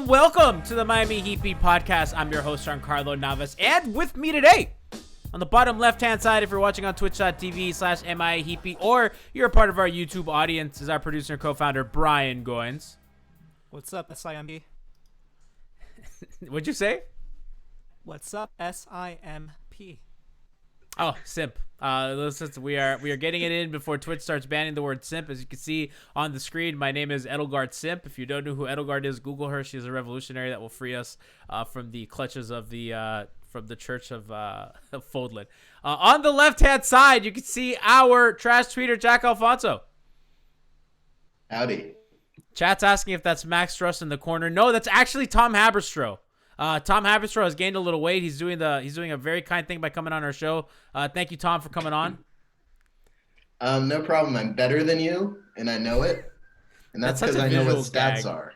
Welcome to the Miami Heat Beat podcast. I'm your host, Giancarlo Navas, and with me today, on the bottom left-hand side, if you're watching on twitch.tv/MIAHeatBeat, or you're a part of our YouTube audience, is our producer and co-founder, Brian Goins. What's up, SIMP? What'd you say? What's up, SIMP? Oh, simp. Listen, we are getting it in before Twitch starts banning the word simp. As you can see on the screen, my name is Edelgard Simp. If you don't know who Edelgard is, Google her. She's a revolutionary that will free us from the clutches of the Church of Foldland. On the left-hand side, you can see our trash tweeter, Jack Alfonso. Howdy. Chat's asking if that's Max Struss in the corner. No, that's actually Tom Haberstroh. Tom Haberstroh has gained a little weight. He's doing a very kind thing by coming on our show. Thank you, Tom, for coming on. No problem. I'm better than you, and I know it. And that's because I know what stats are.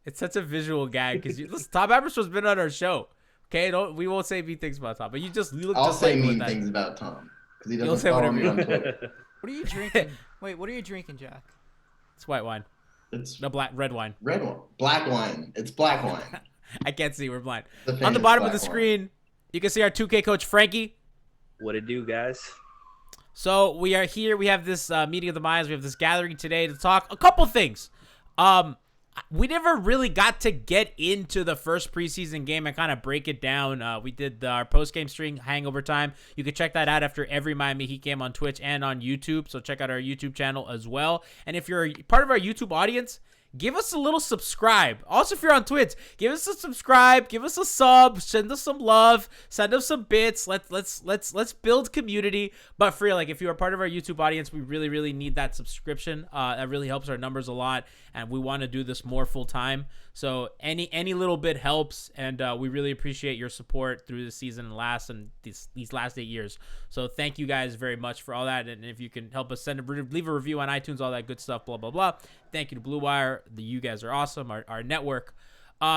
It's such a visual gag because Tom Haberstroh's been on our show. Okay, we won't say mean things about Tom, but you look. I'll just say like mean things about Tom because he doesn't follow me on Twitter. What are you drinking? Wait, what are you drinking, Jack? It's white wine. It's red wine. Red wine. Black wine. It's black wine. I can't see. We're blind. On the bottom of the screen, you can see our 2K coach, Franky. What it do, guys? So we are here. We have this meeting of the minds. We have this gathering today to talk a couple things. We never really got to get into the first preseason game and kind of break it down. We did our post-game stream, Hangover time. You can check that out after every Miami Heat game on Twitch and on YouTube. So check out our YouTube channel as well. And if you're part of our YouTube audience, give us a little subscribe. Also, if you're on Twitch, give us a subscribe, give us a sub, send us some love, send us some bits. Let's build community. But for real, like if you are part of our YouTube audience, we really need that subscription. That really helps our numbers a lot, and we want to do this more full time. So any little bit helps, and we really appreciate your support through the season and these last 8 years. So thank you guys very much for all that. And if you can help us leave a review on iTunes, all that good stuff, blah blah blah. Thank you to Blue Wire. You guys are awesome. Our network.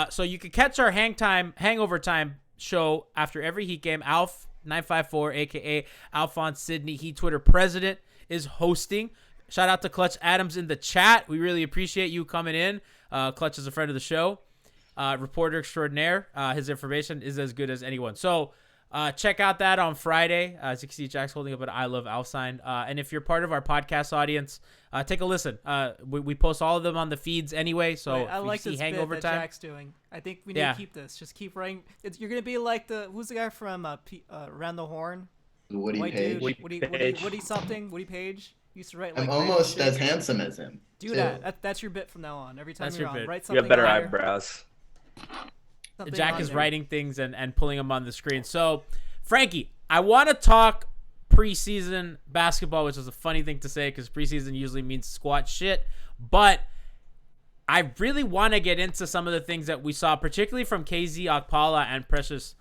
So you can catch our Hangover time show after every Heat game. Alf954, aka Alphonse Sydney, Heat Twitter president, is hosting. Shout out to Clutch Adams in the chat. We really appreciate you coming in. Clutch is a friend of the show, reporter extraordinaire. His information is as good as anyone. So check out that on Friday. As you can see, Jack's holding up an I Love Alf sign. And if you're part of our podcast audience, take a listen. We post all of them on the feeds anyway. So I like this Hangover bit that time. Jack's doing. I think we need to keep this. Just keep writing. You're gonna be like who's the guy from Around the Horn? Woody Page. Woody Page used to write. Like, I'm almost as handsome as him. Do that. That's your bit from now on. Every time you're on, write something. You have better higher. eyebrows. Jack is writing things and pulling them on the screen. So, Franky, I want to talk preseason basketball, which is a funny thing to say because preseason usually means squat shit. But I really want to get into some of the things that we saw, particularly from KZ, Okapal, and Precious.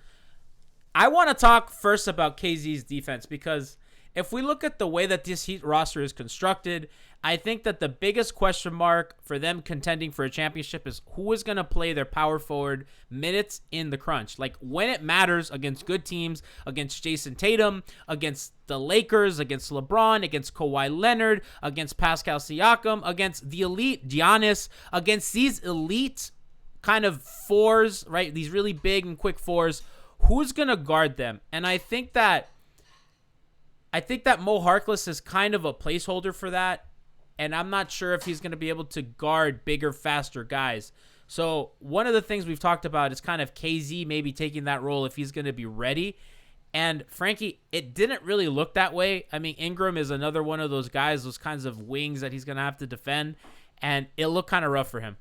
I want to talk first about KZ's defense because if we look at the way that this Heat roster is constructed, I think that the biggest question mark for them contending for a championship is who is going to play their power forward minutes in the crunch. Like when it matters against good teams, against Jason Tatum, against the Lakers, against LeBron, against Kawhi Leonard, against Pascal Siakam, against the elite Giannis, against these elite kind of fours, right? These really big and quick fours. Who's going to guard them? And I think that Mo Harkless is kind of a placeholder for that. And I'm not sure if he's going to be able to guard bigger, faster guys. So one of the things we've talked about is kind of KZ maybe taking that role if he's going to be ready. And Franky, it didn't really look that way. I mean, Ingram is another one of those guys, those kinds of wings that he's going to have to defend. And it looked kind of rough for him.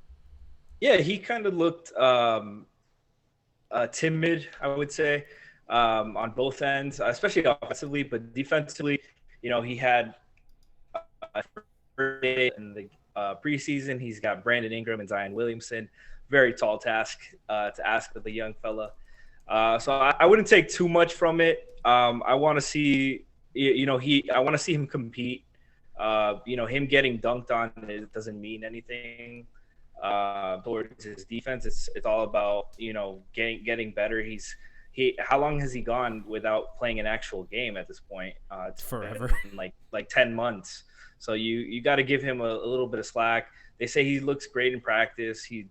Yeah, he kind of looked timid, I would say, on both ends, especially offensively. But defensively, he had in the preseason, he's got Brandon Ingram and Zion Williamson. Very tall task to ask of the young fella. So I wouldn't take too much from it. I want to see, I want to see him compete. Him getting dunked on, it doesn't mean anything towards his defense. It's all about, getting better. How long has he gone without playing an actual game at this point? It's forever, like 10 months. So you got to give him a little bit of slack. They say he looks great in practice. He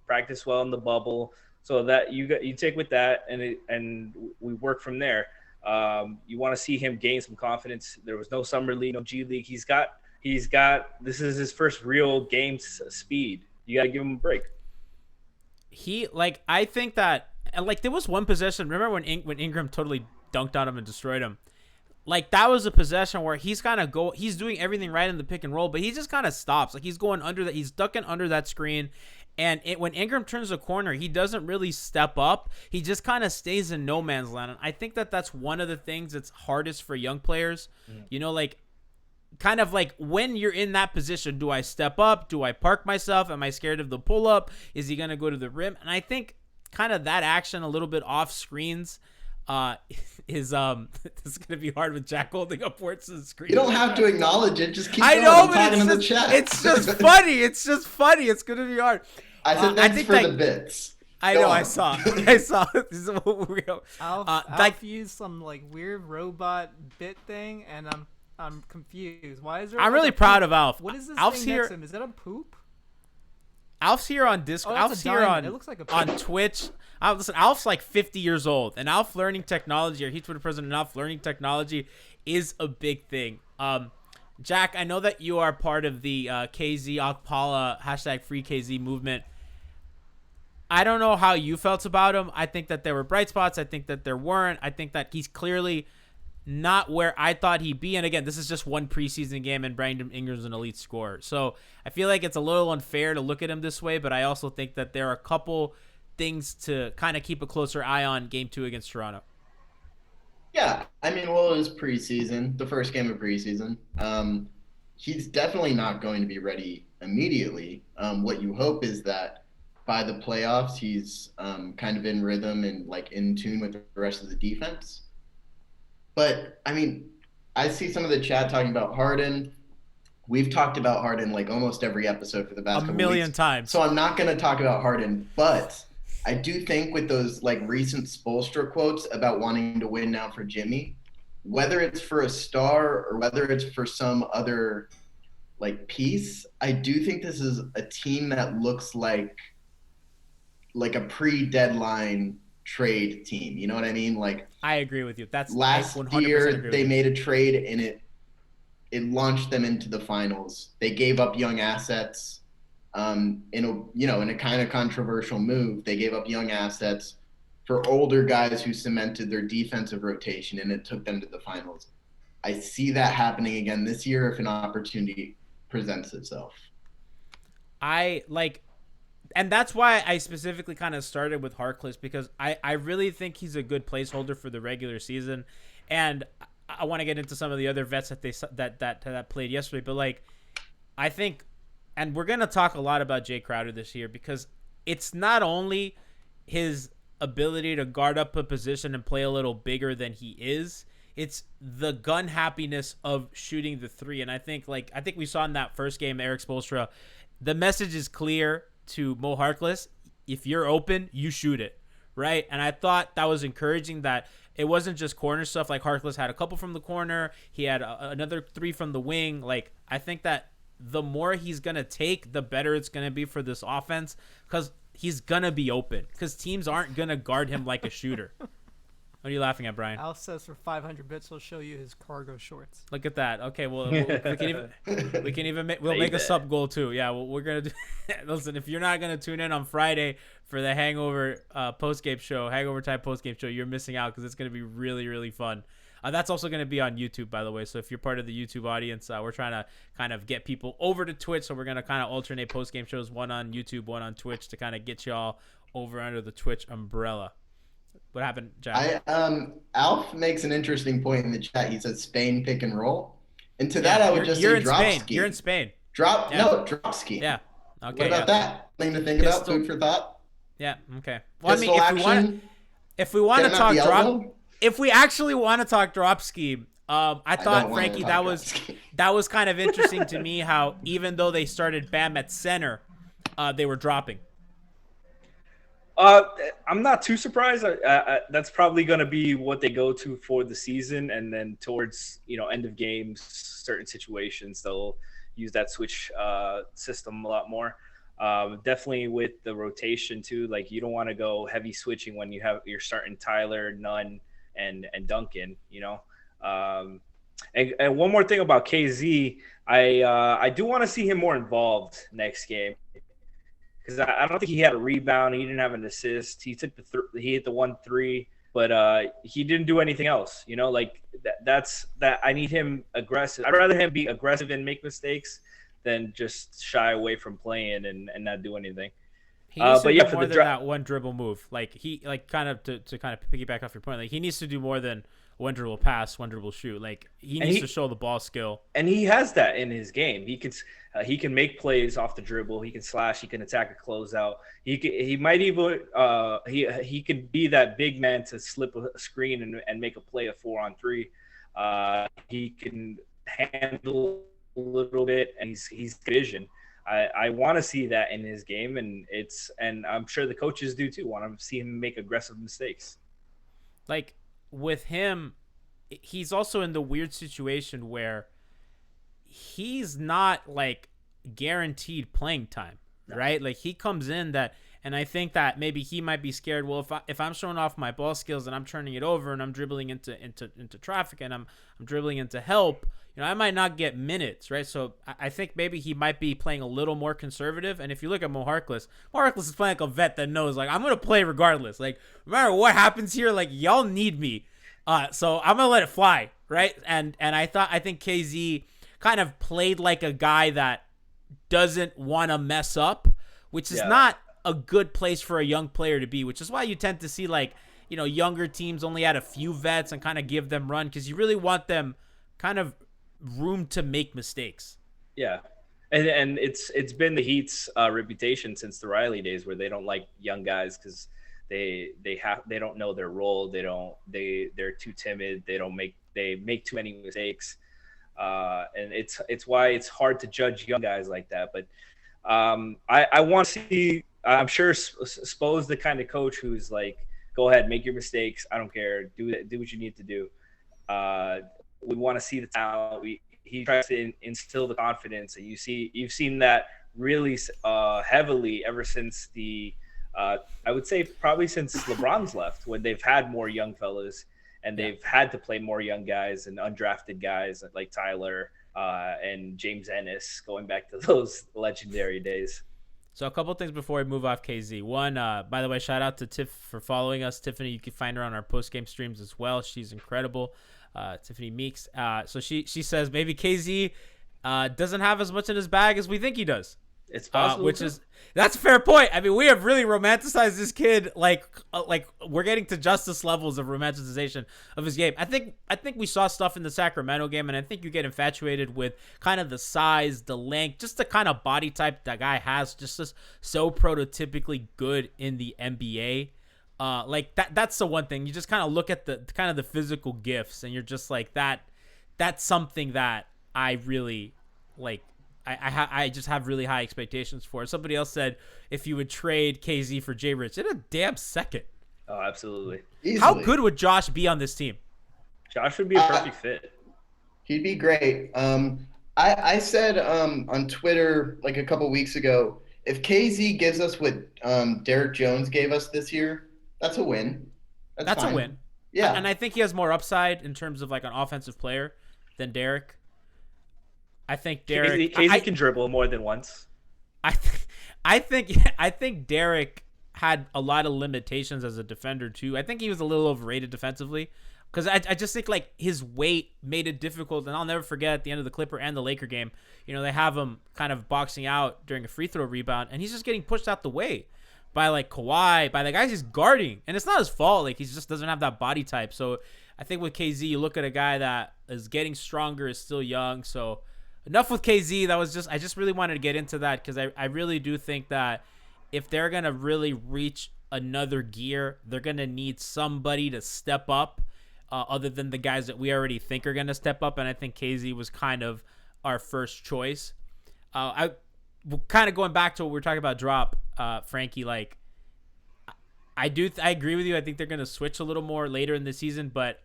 practiced well in the bubble. So that you take with that, and we work from there. You want to see him gain some confidence. There was no summer league, no G League. He's got. This is his first real game speed. You got to give him a break. I think that there was one possession. Remember when Ingram totally dunked on him and destroyed him? That was a possession where he's doing everything right in the pick and roll, but he just kind of stops. He's going under that. He's ducking under that screen. And when Ingram turns the corner, he doesn't really step up. He just kind of stays in no man's land. And I think that that's one of the things that's hardest for young players. When you're in that position, do I step up? Do I park myself? Am I scared of the pull up? Is he going to go to the rim? And I think kind of that action a little bit off screens is it's gonna be hard with Jack holding up towards the screen. You don't have to acknowledge it. Just keep I going. know, I'm but talking in the chat. it's just funny. It's just funny. It's gonna be hard. I said thanks for the bits. I know. I saw. This is what we go. Alf used some weird robot bit thing, and I'm confused. Why is there? I'm really proud of Alf. What is this Alf's thing here. next to him? Is that a poop? Alf's here on Discord. Alf's here on. It looks like a on Twitch. Listen, Alf's 50 years old, and Alf learning technology, or he's Twitter president, and Alf learning technology is a big thing. Jack, I know that you are part of the KZ Okapal #FreeKZ movement. I don't know how you felt about him. I think that there were bright spots. I think that there weren't. I think that he's clearly not where I thought he'd be. And again, this is just one preseason game, and Brandon Ingram's an elite scorer. So I feel like it's a little unfair to look at him this way, but I also think that there are a couple things to kind of keep a closer eye on game 2 against Toronto. Yeah, it was preseason, the first game of preseason. He's definitely not going to be ready immediately. What you hope is that by the playoffs, he's kind of in rhythm and in tune with the rest of the defense. But I see some of the chat talking about Harden. We've talked about Harden almost every episode for the past couple million weeks. times. So I'm not going to talk about Harden, but I do think with those recent Spoelstra quotes about wanting to win now for Jimmy, whether it's for a star or whether it's for some other piece, I do think this is a team that looks like a pre-deadline trade team. You know what I mean? I agree with you. That's last year they made a trade and it launched them into the finals. They gave up young assets. In a kind of controversial move, they gave up young assets for older guys who cemented their defensive rotation, and it took them to the finals. I see that happening again this year if an opportunity presents itself. And that's why I specifically kind of started with Harkless, because I really think he's a good placeholder for the regular season. And I want to get into some of the other vets that played yesterday, but I think, and we're going to talk a lot about Jay Crowder this year, because it's not only his ability to guard up a position and play a little bigger than he is, it's the gun happiness of shooting the three. And I think we saw in that first game, Eric Spoelstra, the message is clear to Mo Harkless: if you're open, you shoot it, right? And I thought that was encouraging, that it wasn't just corner stuff. Harkless had a couple from the corner. He had another 3 from the wing. I think that the more he's going to take, the better it's going to be for this offense, because he's going to be open, because teams aren't going to guard him like a shooter. What are you laughing at, Brian? Al says for 500 bits, he'll show you his cargo shorts. Look at that. Okay, well, we'll make a sub goal too. Yeah, well, we're gonna do. Listen, if you're not gonna tune in on Friday for the Hangover postgame show, Hangover time postgame show, you're missing out, because it's gonna be really, really fun. That's also gonna be on YouTube, by the way. So if you're part of the YouTube audience, we're trying to kind of get people over to Twitch. So we're gonna kind of alternate postgame shows, one on YouTube, one on Twitch, to kind of get y'all over under the Twitch umbrella. What happened, Jack? Alf makes an interesting point in the chat. He says Spain pick and roll. And to that, I would just you're say in drop Spain. scheme. You're in Spain. Drop scheme. Yeah. Okay. What about that? Thing to think about. Food for thought. Yeah. Okay. Well, Pistol action. if we want to Get him at talk the drop, elbow? if we actually want to talk drop scheme, I thought Franky that was kind of interesting to me how even though they started Bam at center, they were dropping. I'm not too surprised. That's probably going to be what they go to for the season, and then towards end of games, certain situations they'll use that switch system a lot more. Definitely with the rotation too. Like you don't want to go heavy switching when you're starting Tyler, Nunn, and Duncan. And one more thing about KZ, I do want to see him more involved next game. Because I don't think he had a rebound. He didn't have an assist. He took he hit the 1-3, but he didn't do anything else. Like that's that. I need him aggressive. I'd rather him be aggressive and make mistakes than just shy away from playing and not do anything. He needs to do more than that one dribble move. Like kind of to kind of piggyback off your point. Like he needs to do more than one dribble pass, one dribble shoot. Like he needs to show the ball skill. And he has that in his game. He can make plays off the dribble. He can slash. He can attack a closeout. He might even he can be that big man to slip a screen and make a play of 4-on-3. He can handle a little bit, and he's vision. I want to see that in his game, and I'm sure the coaches do too. Want to see him make aggressive mistakes. Like with him, he's also in the weird situation where he's not like guaranteed playing time, right? Like he comes in and I think that maybe he might be scared. Well, if I'm showing off my ball skills and I'm turning it over and I'm dribbling into traffic and I'm dribbling into help, I might not get minutes, right? So I think maybe he might be playing a little more conservative. And if you look at Mo Harkless is playing like a vet that knows, like, I'm gonna play regardless. Like no matter what happens here, like y'all need me, so I'm gonna let it fly, right? And I think KZ kind of played like a guy that doesn't want to mess up, which is not a good place for a young player to be, which is why you tend to see like, younger teams only add a few vets and kind of give them run because you really want them kind of room to make mistakes. Yeah. And it's been the Heat's reputation since the Riley days where they don't like young guys because they don't know their role. They're too timid. They make too many mistakes. And it's why it's hard to judge young guys like that. But I want to see. I'm sure Spo's the kind of coach who's like, go ahead, make your mistakes. I don't care. Do what you need to do. We want to see the talent. He tries to instill the confidence, and you've seen that really heavily ever since I would say probably since LeBron's left, when they've had more young fellas. And they've had to play more young guys and undrafted guys like Tyler and James Ennis, going back to those legendary days. So a couple things before we move off KZ. One, by the way, shout out to Tiff for following us. Tiffany, you can find her on our post-game streams as well. She's incredible. Tiffany Meeks. So she says maybe KZ doesn't have as much in his bag as we think he does. It's possible. That's a fair point. I mean, we have really romanticized this kid like we're getting to justice levels of romanticization of his game. I think we saw stuff in the Sacramento game, and I think you get infatuated with kind of the size, the length, just the kind of body type that guy has, just so prototypically good in the NBA. Like that's the one thing. You just kind of look at the kind of the physical gifts, and you're just like that's something that I really like. I just have really high expectations for it. Somebody else said if you would trade KZ for Jay Rich in a damn second. Oh, absolutely. Easily. How good would Josh be on this team? Josh would be a perfect fit. He'd be great. I said on Twitter like a couple weeks ago, if KZ gives us what Derek Jones gave us this year, that's a win. That's a win. Yeah. And I think he has more upside in terms of like an offensive player than Derek. I think Derek KZ can dribble more than once. I think Derek had a lot of limitations as a defender too. I think he was a little overrated defensively because I just think like his weight made it difficult. And I'll never forget at the end of the Clipper and the Laker game, they have him kind of boxing out during a free throw rebound, and he's just getting pushed out the way. by like Kawhi, by the guys he's guarding. And it's not his fault. Like, he just doesn't have that body type. So I think with KZ, you look at a guy that is getting stronger, is still young. So enough with KZ. I just really wanted to get into that because I really do think that if they're going to really reach another gear, they're going to need somebody to step up other than the guys that we already think are going to step up. And I think KZ was kind of our first choice. Kind of going back to what we were talking about drop, Franky, like I agree with you. I think they're going to switch a little more later in the season, but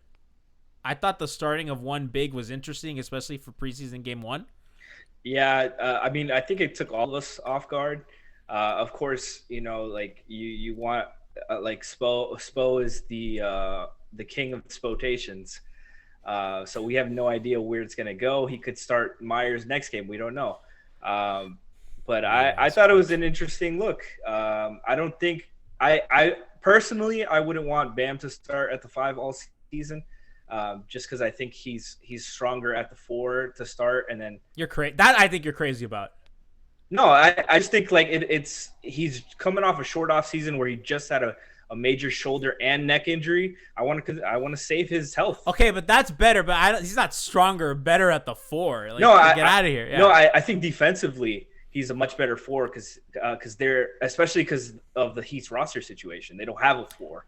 I thought the starting of one big was interesting, especially for preseason game 1. Yeah, I mean, I think it took all of us off guard. Of course, like you want like Spo is the king of spotations. So we have no idea where it's gonna go. He could start Myers next game. We don't know. But I thought it was an interesting look. I don't think I personally I wouldn't want Bam to start at the 5 all season. Just because I think he's stronger at the 4 to start, and then you're crazy. That I think you're crazy about. No, I just think like he's coming off a short off season where he just had a major shoulder and neck injury. I want to save his health. Okay, but that's better. But he's not stronger or better at the 4. Like, get out of here. Yeah. No, I think defensively he's a much better 4 because they're especially because of the Heat's roster situation. They don't have a 4.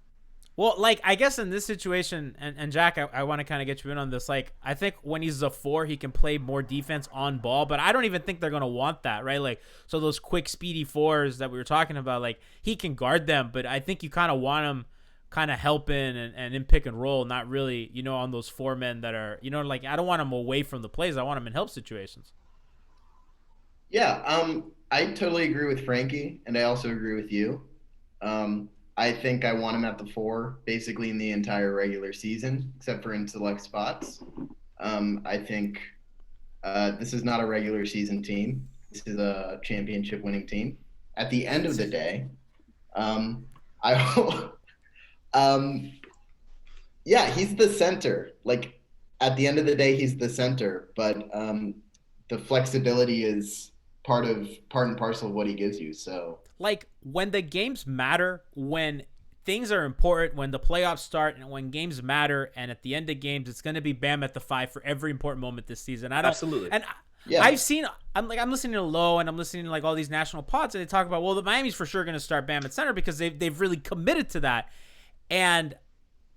Well, like, I guess in this situation, and Jack, I want to kind of get you in on this. Like, I think when he's a 4, he can play more defense on ball, but I don't even think they're going to want that, right? Like, so those quick, speedy 4s that we were talking about, like, he can guard them, but I think you kind of want him kind of helping and in pick and roll, not really, on those 4 men that are, like, I don't want him away from the plays. I want him in help situations. Yeah, I totally agree with Franky, and I also agree with you. I think I want him at the 4 basically in the entire regular season, except for in select spots. I think this is not a regular season team. This is a championship winning team. At the end of the day, he's the center. Like, at the end of the day, he's the center, but the flexibility is part and parcel of what he gives you. So, like, when the games matter, when things are important, when the playoffs start, and when games matter, and at the end of games, it's going to be Bam at the 5 for every important moment this season. Absolutely. And yeah. I'm listening to Low, and I'm listening to like all these national pods, and they talk about, well, the Miami's for sure going to start Bam at center because they've really committed to that. And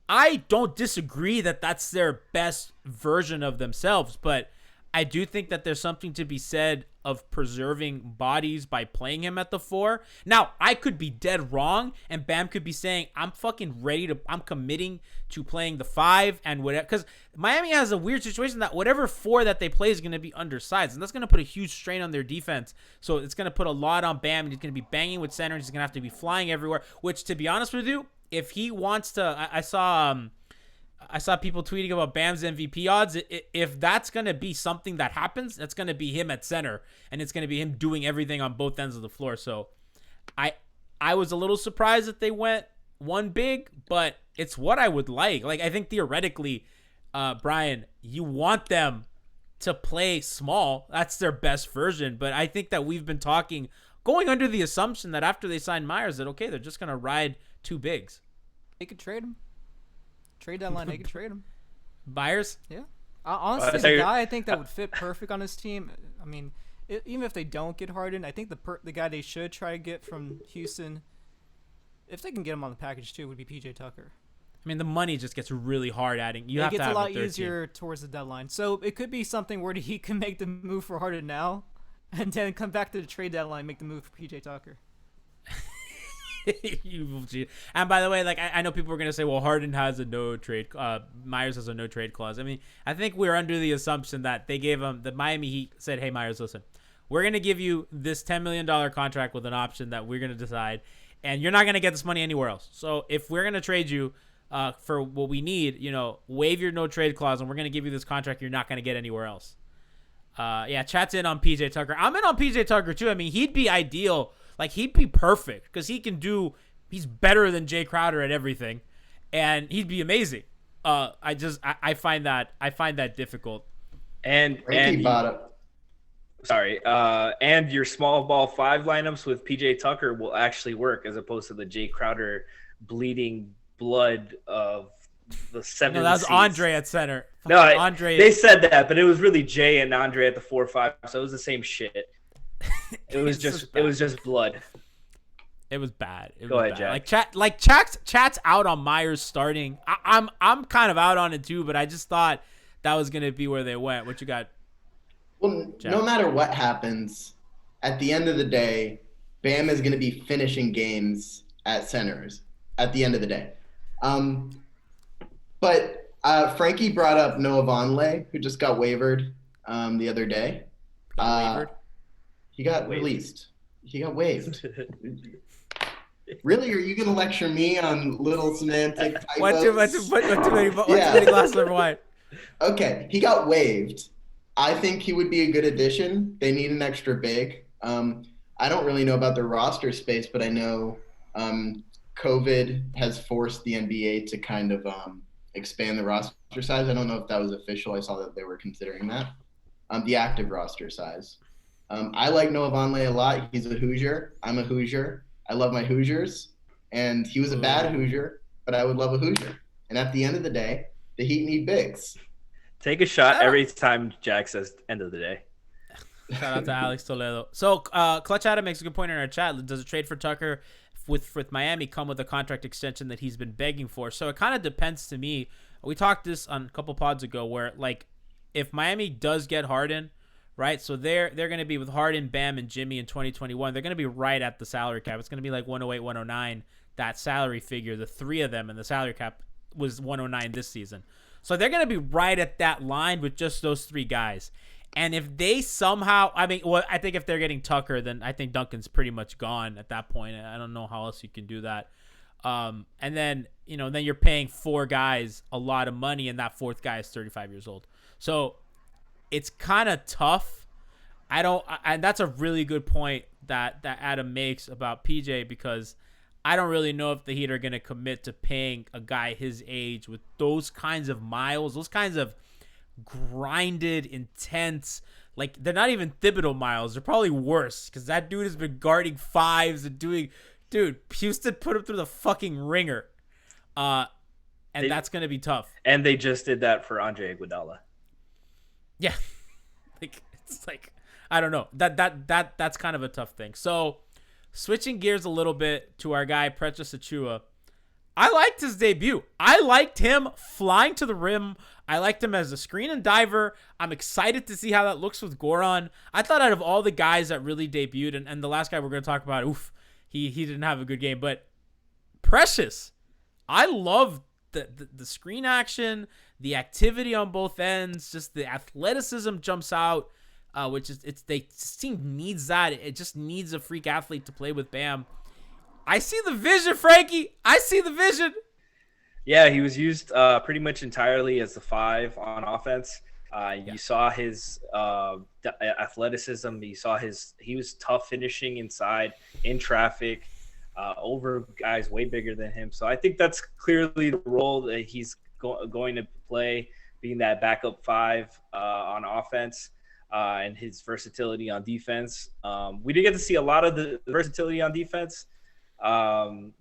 I don't disagree that that's their best version of themselves, but I do think that there's something to be said of preserving bodies by playing him at the 4. Now, I could be dead wrong, and Bam could be saying, I'm committing to playing the 5 and whatever. Because Miami has a weird situation that whatever 4 that they play is going to be undersized, and that's going to put a huge strain on their defense. So it's going to put a lot on Bam, and he's going to be banging with center, and he's going to have to be flying everywhere, which, to be honest with you, if he wants to, I saw people tweeting about Bam's MVP odds. If that's going to be something that happens, that's going to be him at center, and it's going to be him doing everything on both ends of the floor. So I was a little surprised that they went one big, but it's what I would like. Like, I think theoretically, Brian, you want them to play small. That's their best version. But I think that we've been going under the assumption that after they sign Myers, that, okay, they're just going to ride 2 bigs. They could trade him. Trade deadline, they could trade him. Myers? Yeah. Honestly, he's a guy I think that would fit perfect on his team. I mean, even if they don't get Harden, I think the guy they should try to get from Houston, if they can get him on the package too, would be PJ Tucker. I mean, the money just gets really hard adding. It gets a lot easier towards the deadline. So it could be something where he can make the move for Harden now, and then come back to the trade deadline and make the move for PJ Tucker. And by the way, like, I know people are gonna say, well, Harden has a no trade, Myers has a no trade clause. I mean, I think we're under the assumption that they gave him, the Miami Heat said, hey, Myers, listen, we're gonna give you this $10 million contract with an option that we're gonna decide, and you're not gonna get this money anywhere else. So if we're gonna trade you for what we need, waive your no trade clause, and we're gonna give you this contract you're not gonna get anywhere else. Chat's in on PJ Tucker. I'm in on PJ Tucker too. I mean, he'd be ideal. Like, he'd be perfect because he's better than Jay Crowder at everything, and he'd be amazing. I find that difficult. And and your small ball 5 lineups with PJ Tucker will actually work as opposed to the Jay Crowder bleeding blood of the 7. No, that was Andre at center. No, Andre. They said that, but it was really Jay and Andre at the 4-5, so it was the same shit. It was just blood. It was bad. Go ahead, Jack. Chat's out on Myers starting. I'm kind of out on it too, but I just thought that was gonna be where they went. What you got? Well, Jack? No matter what happens, at the end of the day, Bam is going to be finishing games at centers at the end of the day. But Frankie brought up Noah Vonleh, who just got wavered the other day. He got released. He got waived. Really? Are you going to lecture me on little semantic typos? What too many glasses of wine? Okay, he got waived. I think he would be a good addition. They need an extra big. I don't really know about the roster space, but I know COVID has forced the NBA to kind of expand the roster size. I don't know if that was official. I saw that they were considering that. The active roster size. I like Noah Vonleh a lot. He's a Hoosier. I'm a Hoosier. I love my Hoosiers. And he was a bad Hoosier, but I would love a Hoosier. And at the end of the day, the Heat need bigs. Take a shot every time Jack says end of the day. Shout out to Alex Toledo. So Clutch Adam makes a good point in our chat. Does a trade for Tucker with Miami come with a contract extension that he's been begging for? So it kind of depends to me. We talked this on a couple pods ago where, like, if Miami does get Harden, right? So they're going to be with Harden, Bam, and Jimmy in 2021. They're going to be right at the salary cap. It's going to be like 108, 109, that salary figure. The three of them, and the salary cap was 109 this season. So they're going to be right at that line with just those three guys. And if they somehow, I think if they're getting Tucker, then I think Duncan's pretty much gone at that point. I don't know how else you can do that. And then, then you're paying 4 guys a lot of money, and that 4th guy is 35 years old. So it's kind of tough. And that's a really good point that Adam makes about PJ, because I don't really know if the Heat are going to commit to paying a guy his age with those kinds of miles, those kinds of grinded, intense, like, they're not even Thibodeau miles. They're probably worse, because that dude has been guarding 5s and doing, dude, Houston put him through the fucking ringer. And that's going to be tough. And they just did that for Andre Iguodala. Yeah. It's like, I don't know. That's kind of a tough thing. So, switching gears a little bit to our guy, Precious Achiuwa. I liked his debut. I liked him flying to the rim. I liked him as a screen and diver. I'm excited to see how that looks with Goran. I thought out of all the guys that really debuted, and the last guy we're going to talk about, he didn't have a good game. But Precious, I love the screen action, the activity on both ends, just the athleticism jumps out, which is the team needs that. It just needs a freak athlete to play with Bam. I see the vision, Frankie. I see the vision. Yeah, he was used pretty much entirely as the 5 on offense. You saw his athleticism. You saw he was tough finishing inside, in traffic, over guys way bigger than him. So I think that's clearly the role that he's going to play, being that backup 5 on offense, and his versatility on defense. We did get to see a lot of the versatility on defense.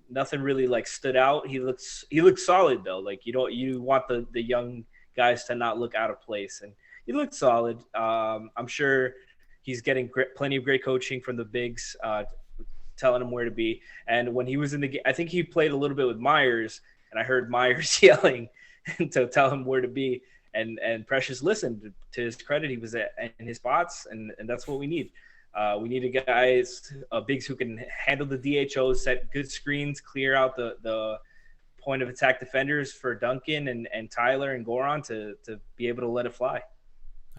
Nothing really like stood out. He looks solid though. Like, you want the young guys to not look out of place, and he looked solid. I'm sure he's getting plenty of great coaching from the bigs, telling him where to be. And when he was in the game, I think he played a little bit with Myers, and I heard Myers yelling to tell him where to be. And Precious listened. To his credit, he was in his spots, and that's what we need. We need guys, bigs who can handle the DHOs, set good screens, clear out the point of attack defenders for Duncan and Tyler and Goran to be able to let it fly.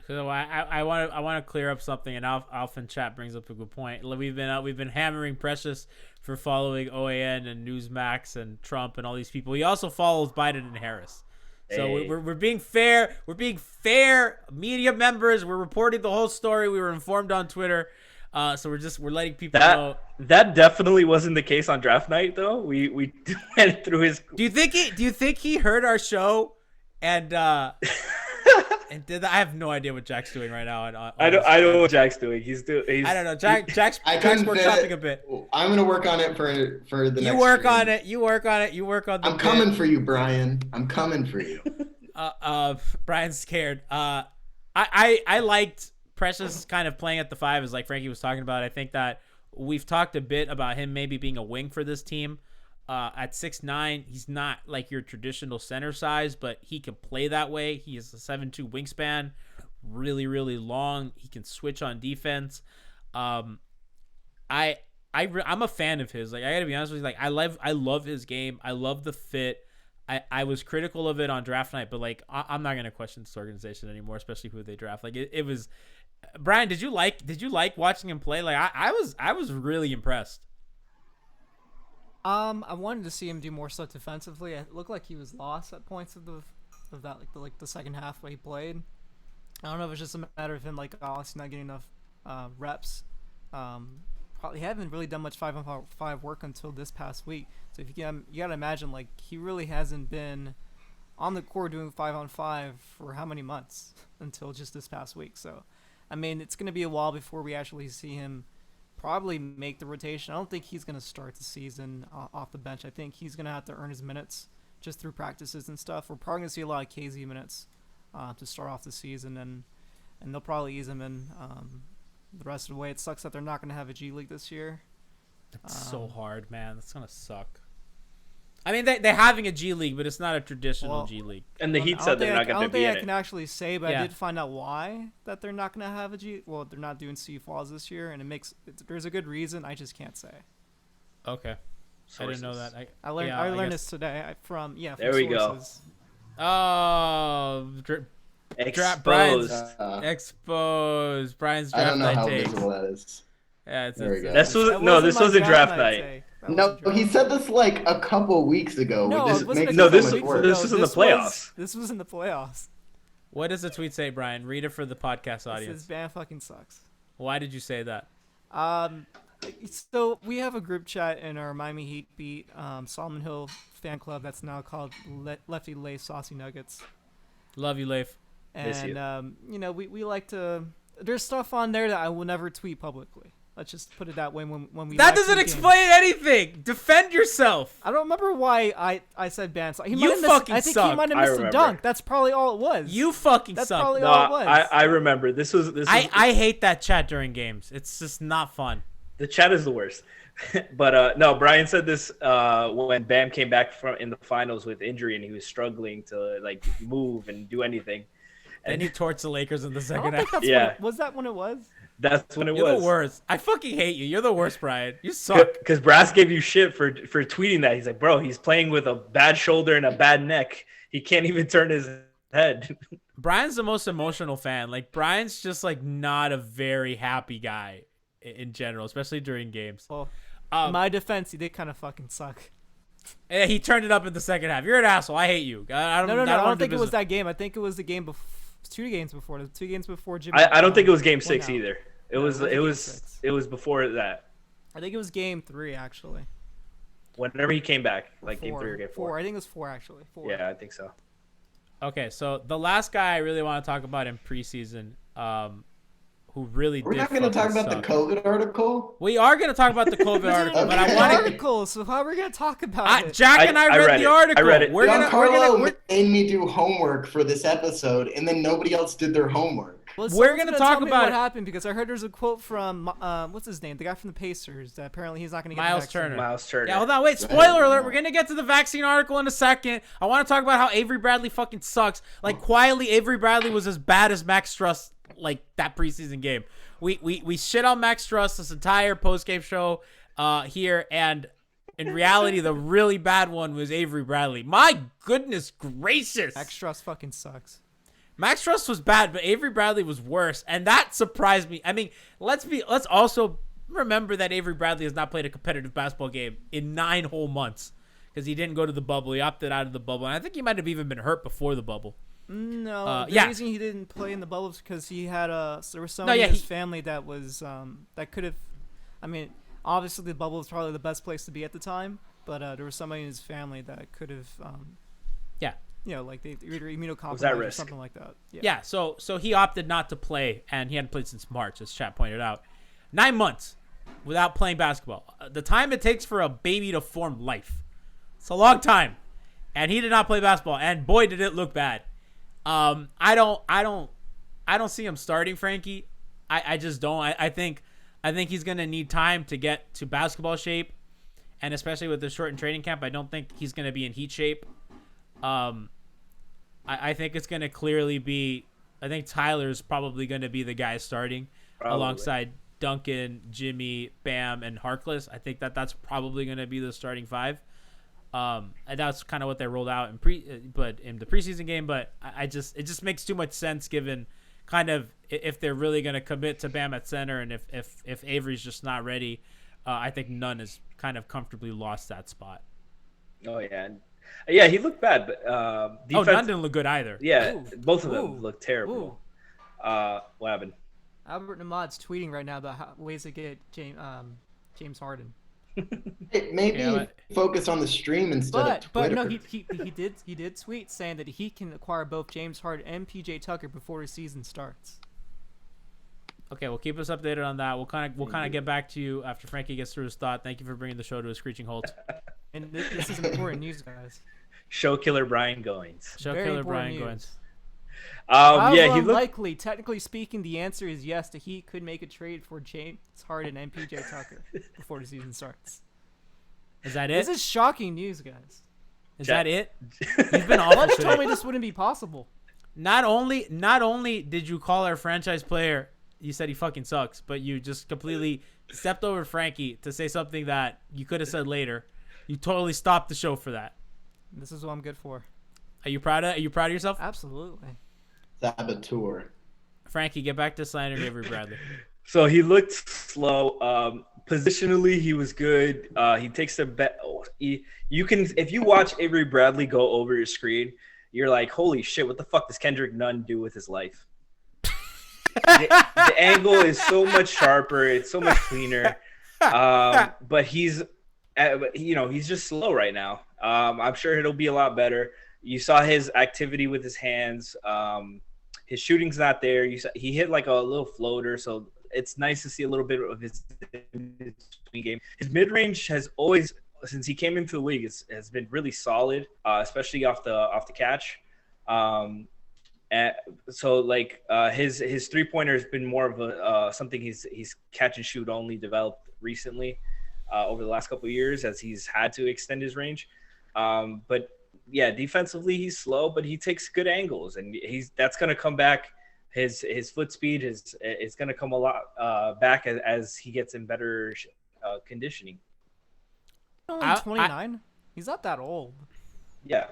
So I want to clear up something, and Alf in chat brings up a good point. We've been hammering Precious for following OAN and Newsmax and Trump and all these people. He also follows Biden and Harris. So we're being fair. We're being fair media members. We're reporting the whole story. We were informed on Twitter. So we're letting people know. That definitely wasn't the case on draft night, though. We went through his. Do you think he heard our show and And I have no idea what Jack's doing right now. I don't know what Jack's doing. He's I don't know. Jack's workshopping a bit. I'm gonna work on it for the next. You work stream. on it. You work on it. You work on the. I'm coming for you, Brian. I'm coming for you. Brian's scared. I liked Precious kind of playing at the 5, as like Frankie was talking about. I think that we've talked a bit about him maybe being a wing for this team. At 6'9", he's not like your traditional center size, but he can play that way. He has a 7'2" wingspan, really, really long. He can switch on defense. I'm a fan of his. Like, I gotta be honest with you. Like, I love his game. I love the fit. I was critical of it on draft night, but like, I'm not gonna question this organization anymore, especially who they draft. Like, it was. Brian, did you like watching him play? Like, I was really impressed. I wanted to see him do more stuff defensively. It looked like he was lost at points of that the second half when he played. I don't know if it's just a matter of him like honestly not getting enough reps. Probably haven't really done much 5-on-5 work until this past week. So if you gotta imagine like he really hasn't been on the court doing 5-on-5 for how many months until just this past week. So I mean it's gonna be a while before we actually see him probably make the rotation. I don't think he's going to start the season off the bench. I think he's going to have to earn his minutes just through practices and stuff. We're probably going to see a lot of KZ minutes to start off the season, and they'll probably ease him in the rest of the way. It sucks that they're not going to have a G League this year. It's so hard, man. That's going to suck. I mean, they're having a G League, but it's not a traditional G League. And the Heat said they're not going to be in it. I can actually say, but I did find out why that they're not going to have a G. Well, they're not doing C-Falls this year, and there's a good reason. I just can't say. Okay. Sources. I didn't know that. I learned this today from there we sources. Go. Oh, exposed. Exposed. Brian's I draft don't know night how takes. visible that is. Yeah, There we go. This wasn't draft night. No, he said this like a couple weeks ago. This was in the playoffs. This was in the playoffs. What does the tweet say, Brian? Read it for the podcast audience. This band fucking sucks. Why did you say that? So we have a group chat in our Miami Heat beat Solomon Hill fan club that's now called Lefty Leif Saucy Nuggets. Love you, Leif. And we like to. There's stuff on there that I will never tweet publicly. Let's just put it that way. When we that doesn't explain anything. Defend yourself. I don't remember why I said ban. You fucking suck. I think he might have missed a dunk. That's probably all it was. You fucking That's suck. That's probably all it was. I remember. This was. I hate that chat during games. It's just not fun. The chat is the worst. But no, Brian said this when Bam came back in the finals with injury and he was struggling to like move and do anything. And he torched the Lakers in the second half. Was that when it was? That's when it was. You're the worst. I fucking hate you. You're the worst, Brian. You suck. Because Brass gave you shit for tweeting that. He's like, bro, he's playing with a bad shoulder and a bad neck. He can't even turn his head. Brian's the most emotional fan. Like, Brian's just like not a very happy guy in general, especially during games. Well, in my defense, he did kind of fucking suck. Yeah, he turned it up in the second half. You're an asshole. I hate you. I don't think it was that game. I think it was the game before. 2 games before. The 2 games before Jimmy. I don't think it was game 6 either. It was before that. I think it was game 3 actually. Whenever he came back, like game 3 or game 4. I think it was 4 actually. 4. Yeah, I think so. Okay, so the last guy I really want to talk about in preseason, who really We're not going to talk about the COVID article. We are going to talk about the COVID article, but I want article. So how are we going to talk about it? Jack and I read the article. I read it. Giancarlo made me do homework for this episode, and then nobody else did their homework. Well, we're going to talk about what happened because I heard there's a quote from what's his name, the guy from the Pacers, that apparently he's not going to get Miles the vaccine. Turner. Miles Turner. Yeah, hold on, wait. Spoiler alert. We're going to get to the vaccine article in a second. I want to talk about how Avery Bradley fucking sucks. Like, quietly, Avery Bradley was as bad as Max Struss, like, that preseason game. We shit on Max Struss this entire post-game show here, and in reality, the really bad one was Avery Bradley. My goodness gracious. Max Struss fucking sucks. Max Struss was bad, but Avery Bradley was worse, and that surprised me. I mean, let's also remember that Avery Bradley has not played a competitive basketball game in 9 whole months because he didn't go to the bubble. He opted out of the bubble, and I think he might have even been hurt before the bubble. No, the reason he didn't play in the bubble is because he had there was someone in his family that was that could have. I mean, obviously the bubble was probably the best place to be at the time, but there was somebody in his family that could have. like they either immunocompromised that or risk? something like that. Yeah, so he opted not to play, and he hadn't played since March, as chat pointed out. 9 months without playing basketball. The time it takes for a baby to form life. It's a long time. And he did not play basketball, and boy did it look bad. I don't see him starting Franky. I just don't. I think he's gonna need time to get to basketball shape, and especially with the shortened training camp, I don't think he's gonna be in heat shape. I think it's gonna clearly be. I think Tyler's probably gonna be the guy starting alongside Duncan, Jimmy, Bam, and Harkless. I think that's probably gonna be the starting five. And that's kind of what they rolled out in the preseason game. But it just makes too much sense given kind of if they're really going to commit to Bam at center, and if Avery's just not ready, I think Nunn has kind of comfortably lost that spot. Oh yeah, he looked bad, but Nunn didn't look good either. Yeah, both of them looked terrible. What happened? Albert Namad's tweeting right now about ways to get James Harden. Maybe focus on the stream instead of Twitter. But no, he did tweet saying that he can acquire both James Harden and PJ Tucker before the season starts. Okay, well, keep us updated on that. We'll kind of get back to you after Franky gets through his thought. Thank you for bringing the show to a screeching halt. And this is important news, guys. Show killer Brian Goins. Brian Goins. He looked unlikely. Technically speaking, the answer is yes. The Heat could make a trade for James Harden and PJ Tucker before the season starts. Is that it? This is shocking news, guys. Is that it? You've been awful Clutch today. told me this wouldn't be possible. Not only did you call our franchise player, you said he fucking sucks, but you just completely stepped over Franky to say something that you could have said later. You totally stopped the show for that. This is what I'm good for. Are you proud of yourself? Absolutely. Saboteur. Franky, get back to slandering Avery Bradley. So he looked slow. Positionally, he was good. He takes the bet. You can, if you watch Avery Bradley go over your screen, you're like, holy shit, what the fuck does Kendrick Nunn do with his life? the angle is so much sharper. It's so much cleaner. But he's just slow right now. I'm sure it'll be a lot better. You saw his activity with his hands. His shooting's not there. He hit like a little floater, so it's nice to see a little bit of his game. His mid-range has always, since he came into the league, has been really solid, especially off the catch. So like his three-pointer has been more of a something he's catch and shoot only developed recently over the last couple of years as he's had to extend his range. But yeah, defensively he's slow, but he takes good angles, and that's going to come back. His foot speed is going to come a lot back as he gets in better conditioning. Only 29. He's not that old. Yeah,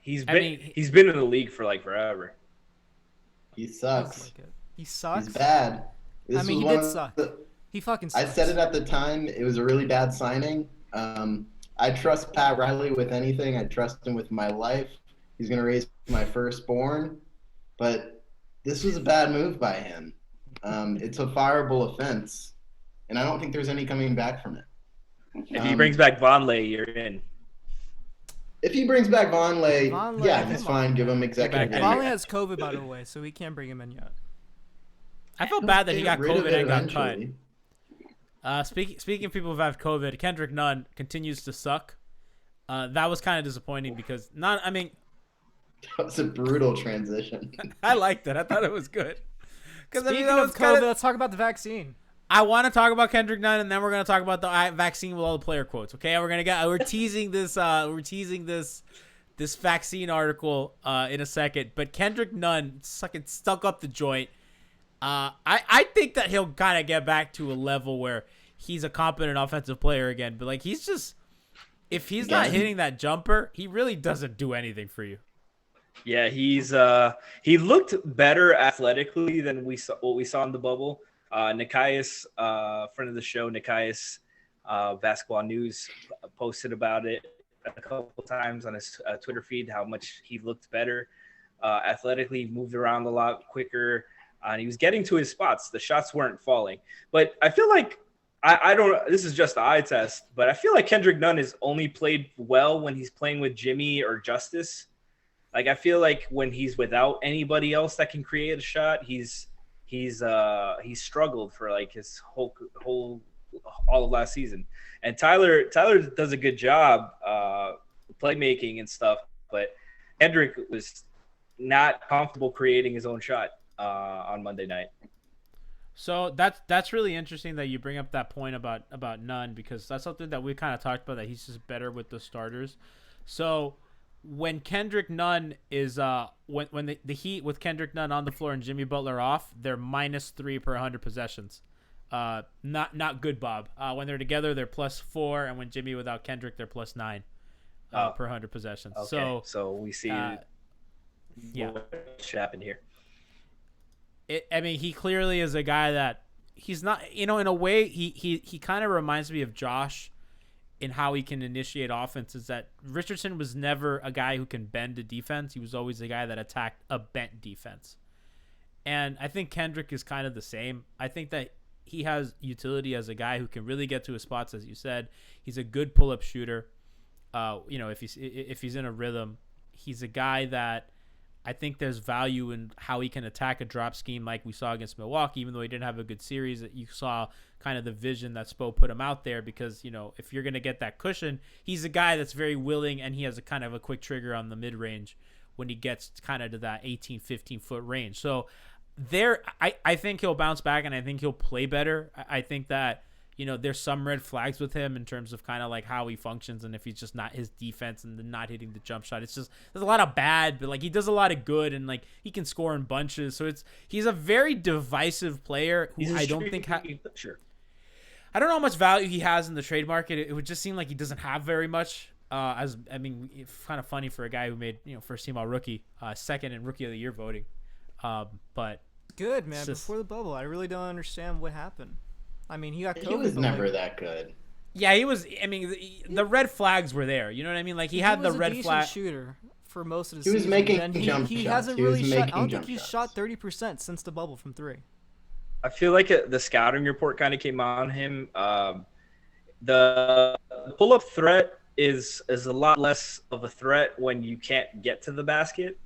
he's been in the league for like forever. He sucks. He sucks. He's bad. He did suck. He fucking sucks. I said it at the time. It was a really bad signing. I trust Pat Riley with anything. I trust him with my life. He's going to raise my firstborn. But this was a bad move by him. It's a fireable offense, and I don't think there's any coming back from it. If he brings back Vonleh, you're in. If he brings back Vonleh, yeah, it's fine. Give him executive. Vonleh has COVID, by the way, so we can't bring him in yet. I felt bad that he got COVID and got cut. Speaking of people who have COVID, Kendrick Nunn continues to suck. That was kind of disappointing because that was a brutal transition. I liked it. I thought it was good. Speaking of COVID, let's talk about the vaccine. I want to talk about Kendrick Nunn, and then we're gonna talk about the vaccine with all the player quotes. Okay, we're teasing this. We're teasing this vaccine article in a second. But Kendrick Nunn fucking stuck up the joint. I think that he'll kind of get back to a level where he's a competent offensive player again. But like if he's not hitting that jumper, he really doesn't do anything for you. Yeah, he looked better athletically than what we saw in the bubble. Nikias, friend of the show, Nikias Basketball News, posted about it a couple times on his Twitter feed, how much he looked better athletically, moved around a lot quicker, and he was getting to his spots. The shots weren't falling. But I feel like I don't. This is just the eye test, but I feel like Kendrick Nunn has only played well when he's playing with Jimmy or Justice. Like I feel like when he's without anybody else that can create a shot, he's struggled for like his whole all of last season. And Tyler does a good job playmaking and stuff, but Kendrick was not comfortable creating his own shot on Monday night. So that's really interesting that you bring up that point about Nunn, because that's something that we kind of talked about, that he's just better with the starters. So when Kendrick Nunn is when the Heat with Kendrick Nunn on the floor and Jimmy Butler off, they're -3 per 100 possessions. Not good, Bob. When they're together, they're +4, and when Jimmy without Kendrick, they're +9 per 100 possessions. Okay. So we see what happened here. I mean, he clearly is a guy that he's not, in a way, he kind of reminds me of Josh in how he can initiate offense. Is that Richardson was never a guy who can bend a defense. He was always a guy that attacked a bent defense. And I think Kendrick is kind of the same. I think that he has utility as a guy who can really get to his spots, as you said. He's a good pull-up shooter. If he's in a rhythm, he's a guy that I think there's value in how he can attack a drop scheme like we saw against Milwaukee, even though he didn't have a good series. That you saw kind of the vision that Spo put him out there, because, if you're going to get that cushion, he's a guy that's very willing, and he has a kind of a quick trigger on the mid-range when he gets kind of to that 18, 15-foot range. So I think he'll bounce back, and I think he'll play better. I think that, there's some red flags with him in terms of kind of like how he functions, and if he's just not his defense and then not hitting the jump shot. It's just, there's a lot of bad, but like he does a lot of good, and like he can score in bunches. So he's a very divisive player who I don't think sure. I don't know how much value he has in the trade market. It would just seem like he doesn't have very much. It's kind of funny for a guy who made first team all rookie, second in rookie of the year voting. But good, man. Before the bubble, I really don't understand what happened. I mean, he got COVID. He was never that good. Yeah, he was. I mean, the red flags were there. You know what I mean? Like he had the red flag shooter for most of the season. He was making jump shots. He hasn't really shot. I don't think he's shot 30% since the bubble from 3. I feel like the scouting report kind of came on him. The pull-up threat is a lot less of a threat when you can't get to the basket.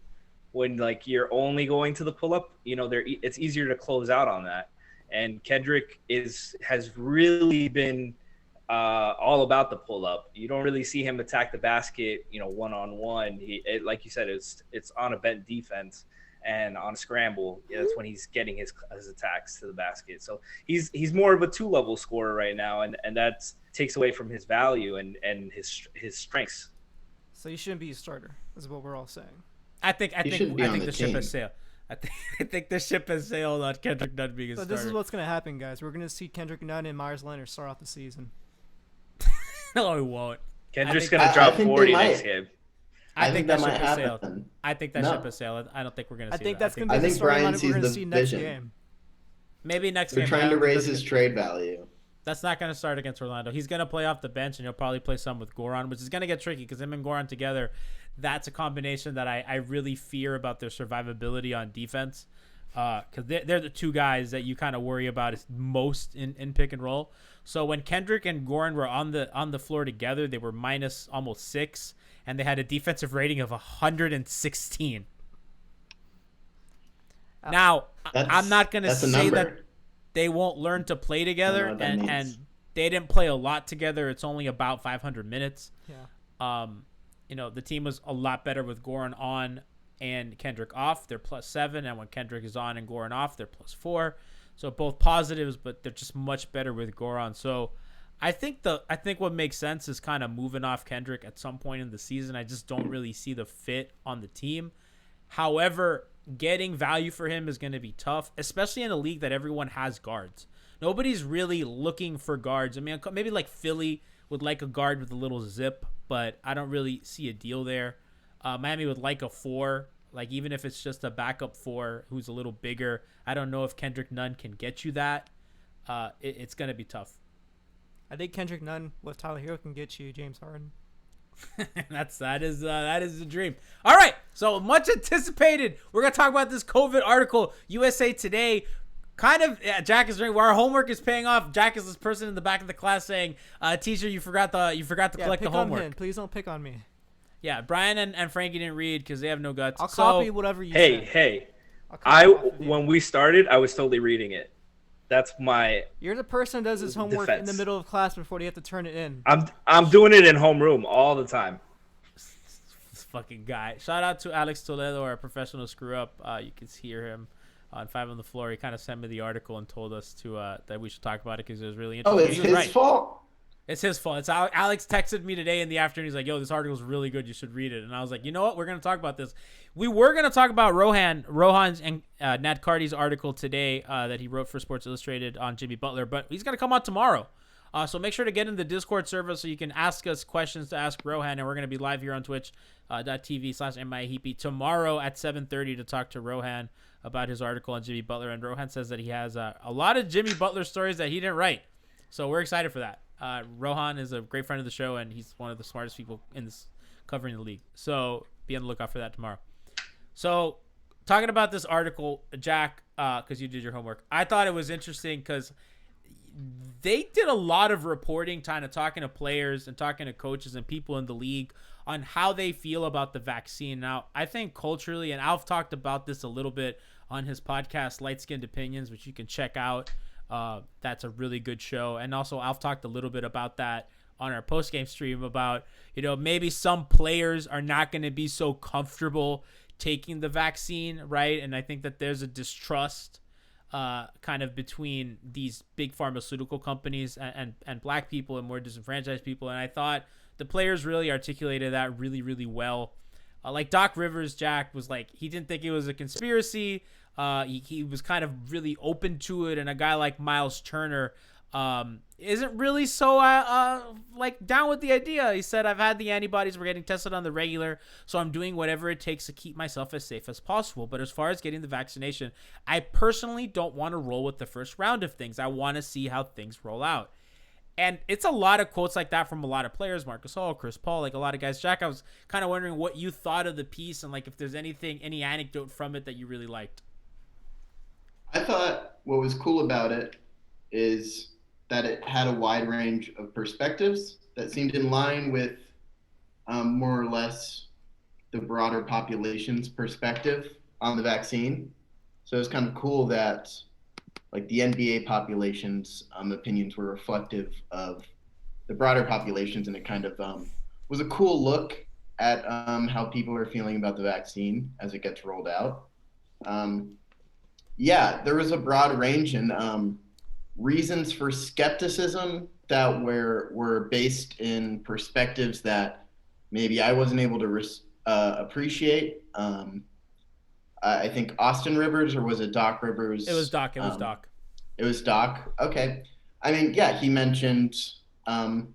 When like you're only going to the pull-up, it's easier to close out on that. And Kendrick has really been all about the pull-up. You don't really see him attack the basket, one-on-one. Like you said, it's on a bent defense, and on a scramble, that's when he's getting his attacks to the basket. So he's more of a 2-level scorer right now, and that takes away from his value and his strengths. So he shouldn't be a starter, is what we're all saying. I think the ship has sailed. I think the ship has sailed on Kendrick Nunn being a starter. This is what's going to happen, guys. We're going to see Kendrick Nunn and Myers Leonard start off the season. No, he won't. Kendrick's going to drop 40 next game. I think that might ship has happen. sailed. I think that ship has sailed. I don't think we're going to see that. I think that's going to be the storyline we're going to see next game. Maybe next game. They're trying to raise his trade value. That's not going to start against Orlando. He's going to play off the bench, and he'll probably play some with Goran, which is going to get tricky because him and Goran together, that's a combination that I really fear about their survivability on defense. Because they're the two guys that you kind of worry about is most in pick and roll. So when Kendrick and Goran were on the floor together, they were minus almost 6, and they had a defensive rating of 116. Now, I'm not going to say that they won't learn to play together, and they didn't play a lot together. It's only about 500 minutes. Yeah. The team was a lot better with Goran on and Kendrick off. They're +7, and when Kendrick is on and Goran off, they're +4. So both positives, but they're just much better with Goran. So I think what makes sense is kind of moving off Kendrick at some point in the season. I just don't really see the fit on the team. However, getting value for him is going to be tough, especially in a league that everyone has guards. Nobody's really looking for guards. I mean, maybe like Philly would like a guard with a little zip, but I don't really see a deal there. Miami would like a 4, like even if it's just a backup 4 who's a little bigger. I don't know if Kendrick Nunn can get you that. It's going to be tough. I think Kendrick Nunn with Tyler Hero can get you James Harden. that is the dream. All right, so much anticipated. We're gonna talk about this COVID article. USA Today kind of, yeah, Jack is right. Where our homework is paying off. Jack is this person in the back of the class saying, "Teacher, you forgot to collect the homework." On him. Please don't pick on me. Yeah, Brian and Frankie didn't read because they have no guts. I'll copy whatever you say. Hey, when we started, I was totally reading it. That's my. You're the person that does his homework in the middle of class before they have to turn it in. I'm doing it in homeroom all the time. This fucking guy. Shout out to Alex Toledo, our professional screw up. You can hear him on 5 on the Floor. He kind of sent me the article and told us to that we should talk about it because it was really interesting. Oh, it's his fault? It's his fault. It's Alex texted me today in the afternoon. He's like, "Yo, this article is really good. You should read it." And I was like, "You know what? We're gonna talk about this." We were gonna talk about Rohan's and Nat Carty's article today that he wrote for Sports Illustrated on Jimmy Butler, but he's gonna come out tomorrow. So make sure to get in the Discord server so you can ask us questions to ask Rohan, and we're gonna be live here on Twitch.tv/MIHP tomorrow at 7:30 to talk to Rohan about his article on Jimmy Butler. And Rohan says that he has a lot of Jimmy Butler stories that he didn't write, so we're excited for that. Rohan is a great friend of the show, and he's one of the smartest people in this covering the league. So be on the lookout for that tomorrow. So talking about this article, Jack, because you did your homework, I thought it was interesting because they did a lot of reporting, kind of talking to players and talking to coaches and people in the league on how they feel about the vaccine. Now, I think culturally, and Alf talked about this a little bit on his podcast, Light Skinned Opinions, which you can check out. That's a really good show. And also Alf talked a little bit about that on our post-game stream about, maybe some players are not going to be so comfortable taking the vaccine, right? And I think that there's a distrust kind of between these big pharmaceutical companies and black people and more disenfranchised people. And I thought the players really articulated that really, really well. Like Doc Rivers, Jack, was like, he didn't think it was a conspiracy. He was kind of really open to it, and a guy like Miles Turner isn't really so down with the idea. He said, "I've had the antibodies. We're getting tested on the regular, so I'm doing whatever it takes to keep myself as safe as possible. But as far as getting the vaccination, I personally don't want to roll with the first round of things. I want to see how things roll out." And it's a lot of quotes like that from a lot of players, Marc Gasol, Chris Paul, like a lot of guys. Jack, I was kind of wondering what you thought of the piece and like if there's any anecdote from it that you really liked. I thought what was cool about it is that it had a wide range of perspectives that seemed in line with more or less the broader population's perspective on the vaccine. So it's kind of cool that like the NBA population's opinions were reflective of the broader populations, and it kind of was a cool look at how people are feeling about the vaccine as it gets rolled out. Yeah, there was a broad range and reasons for skepticism that were based in perspectives that maybe I wasn't able to appreciate. I think Austin Rivers, or was it Doc Rivers? It was Doc. Doc. It was Doc. Okay. I mean, yeah, he mentioned the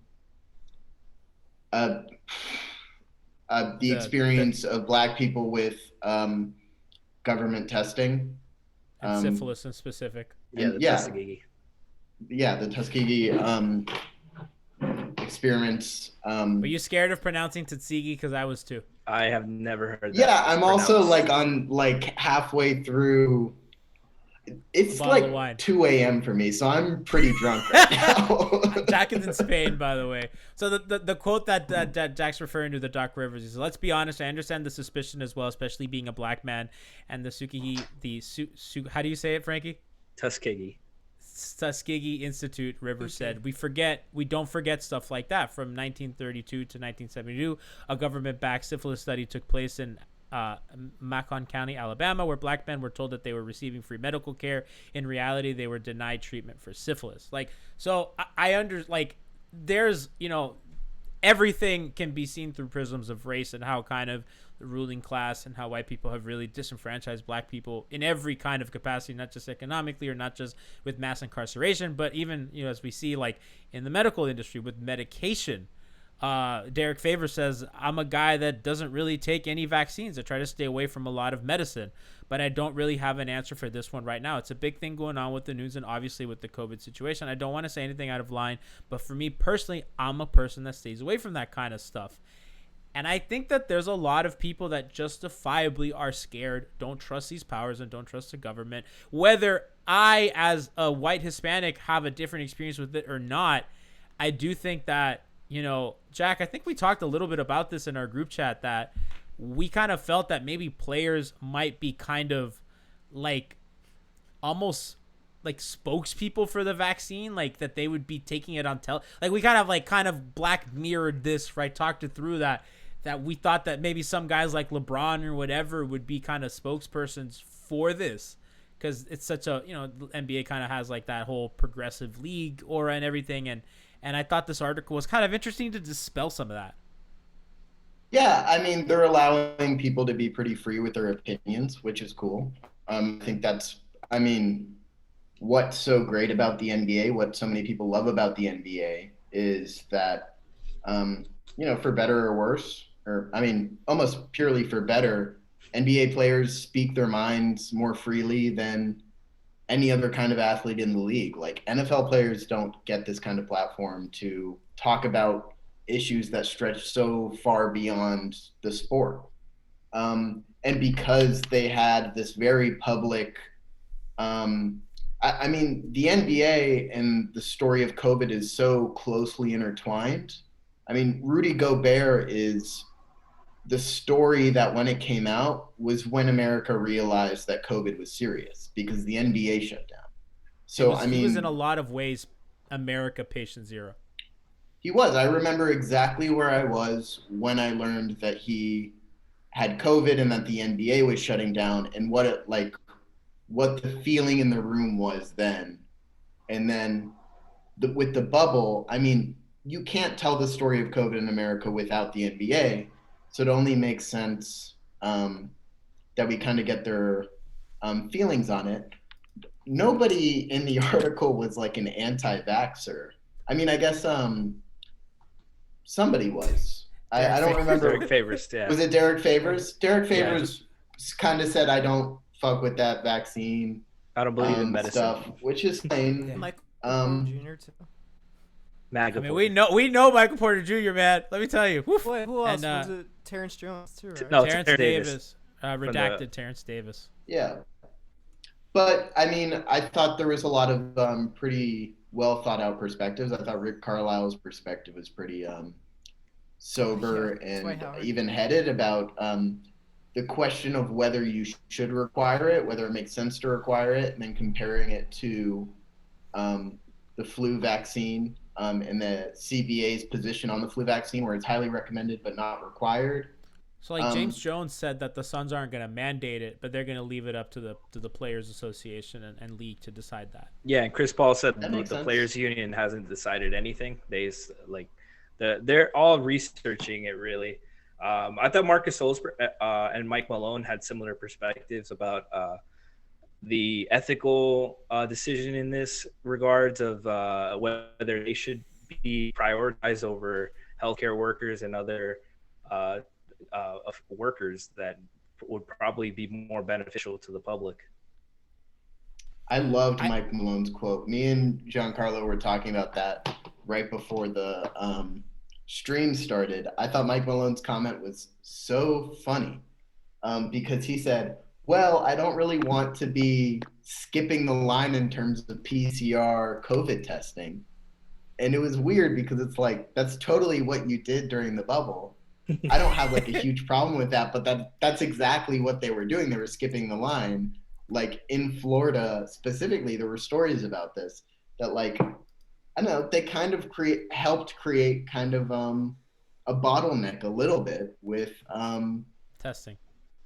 experience of black people with government testing. And syphilis in specific. Tuskegee. Yeah, the Tuskegee experiments. Were you scared of pronouncing Tuskegee? Because I was too. I have never heard that. Yeah, I'm also halfway through. It's like 2 a.m. for me, so I'm pretty drunk right now. Jack is in Spain, by the way. So the quote that Jack's referring to, the Doc Rivers, is, "Let's be honest, I understand the suspicion as well, especially being a black man." And how do you say it, Frankie? Tuskegee Institute, Rivers said, we don't forget stuff like that. From 1932 to 1972, a government-backed syphilis study took place in Macon County, Alabama, where black men were told that they were receiving free medical care. In reality, they were denied treatment for syphilis. There's, everything can be seen through prisms of race and how kind of the ruling class and how white people have really disenfranchised black people in every kind of capacity, not just economically or not just with mass incarceration, but even, as we see like in the medical industry with medication. Derek Favor says, "I'm a guy that doesn't really take any vaccines. I try to stay away from a lot of medicine, but I don't really have an answer for this one right now. It's a big thing going on with the news and obviously with the COVID situation. I don't want to say anything out of line, but for me personally, I'm a person that stays away from that kind of stuff." And I think that there's a lot of people that justifiably are scared, don't trust these powers, and don't trust the government. Whether I, as a white Hispanic, have a different experience with it or not, I do think that, Jack, I think we talked a little bit about this in our group chat, that we kind of felt that maybe players might be kind of like almost like spokespeople for the vaccine, like that they would be taking it on like we kind of black mirrored this, right? Talked it through that we thought that maybe some guys like LeBron or whatever would be kind of spokespersons for this, because it's such a, the NBA kind of has like that whole progressive league aura and everything, and I thought this article was kind of interesting to dispel some of that. Yeah, I mean, they're allowing people to be pretty free with their opinions, which is cool. I think what's so great about the NBA, what so many people love about the NBA is that, for better or worse, almost purely for better, NBA players speak their minds more freely than any other kind of athlete in the league. Like, NFL players don't get this kind of platform to talk about issues that stretch so far beyond the sport. And because they had this very public, the NBA and the story of COVID is so closely intertwined. I mean, Rudy Gobert is the story that when it came out was when America realized that COVID was serious, because the NBA shut down. So, he was in a lot of ways America patient zero. He was. I remember exactly where I was when I learned that he had COVID and that the NBA was shutting down, and what the feeling in the room was then. And then with the bubble, you can't tell the story of COVID in America without the NBA. So it only makes sense that we kind of get their feelings on it. Nobody in the article was like an anti-vaxxer. I guess somebody was. I don't remember. Derek Favors, yeah. Was it Derek Favors? Derek Favors kind of said, I don't fuck with that vaccine. I don't believe in medicine stuff, which is fine. Yeah. Michael Jr. too. We know Michael Porter Jr., man. Let me tell you. Woof. Wait, who else? Was it Terrence Jones too? Right? No, Terrence Davis. Redacted Terrence Davis. Yeah. But, I thought there was a lot of pretty well thought out perspectives. I thought Rick Carlisle's perspective was pretty sober and even headed about the question of whether you should require it, whether it makes sense to require it, and then comparing it to the flu vaccine and the CBA's position on the flu vaccine, where it's highly recommended but not required. So, James Jones said that the Suns aren't going to mandate it, but they're going to leave it up to the Players Association and league to decide that. Yeah, and Chris Paul said the Players Union hasn't decided anything. They're all researching it, really. I thought Marcus Solsberg and Mike Malone had similar perspectives about the ethical decision in this regards of whether they should be prioritized over healthcare workers and other workers that would probably be more beneficial to the public. I loved Mike Malone's quote. Me and Giancarlo were talking about that right before the stream started. I thought Mike Malone's comment was so funny because he said, well, I don't really want to be skipping the line in terms of PCR COVID testing. And it was weird because it's like, that's totally what you did during the bubble. I don't have like a huge problem with that, but that's exactly what they were doing. They were skipping the line. Like in Florida specifically, there were stories about this that like, I don't know, they kind of helped create kind of a bottleneck a little bit with testing.